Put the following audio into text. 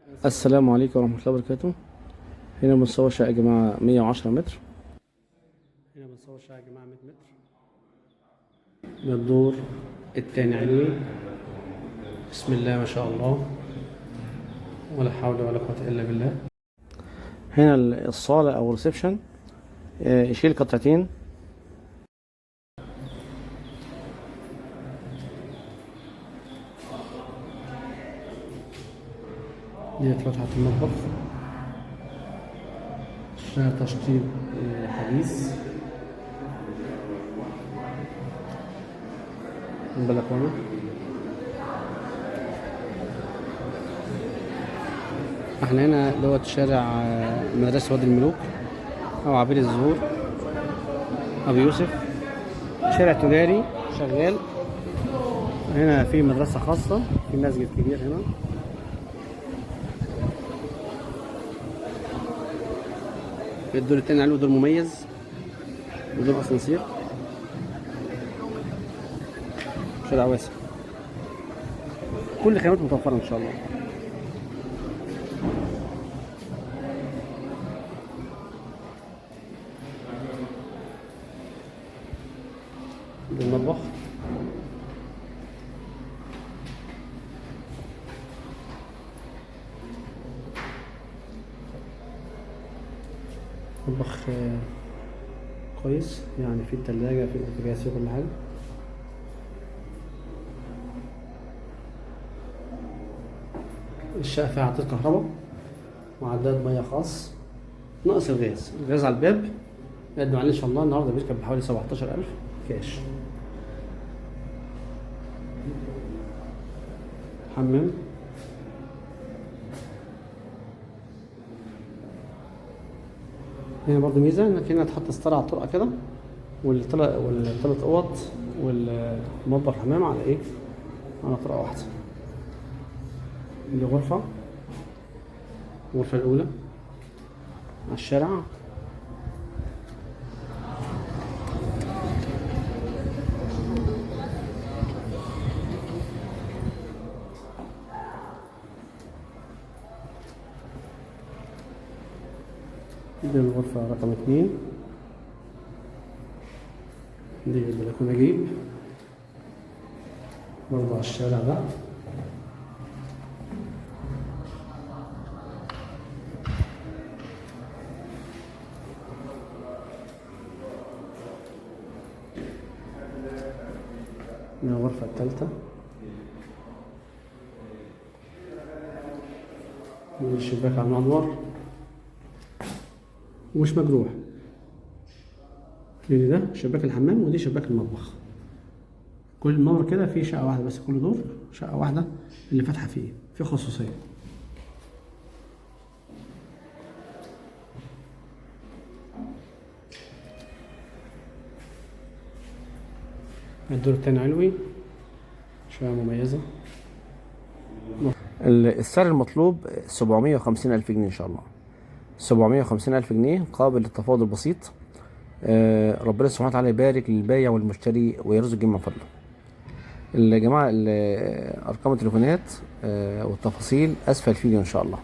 السلام عليكم ورحمة الله وبركاته. هنا بنصور شقة يا جماعة 110 متر. هنا بنصور شقة يا جماعة 100 متر من الدور التاني علوي. بسم الله ما شاء الله، ولا حول ولا قوة إلا بالله. هنا الصالة أو الريسبشن، يشيل قطعتين. دي فتحة المطبخ، فيها تشطيب حديث. البلكونة، احنا هنا دوت شارع مدرسة وادي الملوك أو عبيد الزهور أبو يوسف، شارع تجاري شغال. هنا في مدرسة خاصة، في مسجد كبير هنا. الدور التاني عليه دور مميز ودور اسانسير، شارع واسع، كل خدمات متوفرة ان شاء الله. ده المطبخ، مطبخ كويس يعني، في التلاجة، في البوتاجاز، في كل حاجة. الشقة فيها عداد كهرباء وعداد مية خاص، ناقص الغاز على الباب. يقدم عليه ان شاء الله. النهارده بيركب بحوالي 17,000 كاش. حمام، هنا برضو ميزة انك هنا تحط ستارة على الطرقة كده، والثلاث اوض والمطبخ الحمام على ايه؟ على طرقة واحدة. دي غرفة، الغرفة الأولى على الشارع. دي الغرفة رقم 2. دي البلكونة جيب برضه على الشارع ده. دي الغرفة الثالثة. دي الشباك على الأنوار ومش مجروح. ده شباك الحمام ودي شباك المطبخ. كل مرة كده في شقة واحدة بس، كل دور شقة واحدة اللي فاتحة فيه، في خصوصية. الدور التاني علوي، شقة مميزة. السعر المطلوب 750,000 جنيه إن شاء الله. 750,000 جنيه قابل للتفاوض البسيط. ربنا سبحانه وتعالى يبارك للبايع والمشتري ويرزق جميع فضله. يا جماعة أرقام التليفونات والتفاصيل أسفل الفيديو إن شاء الله.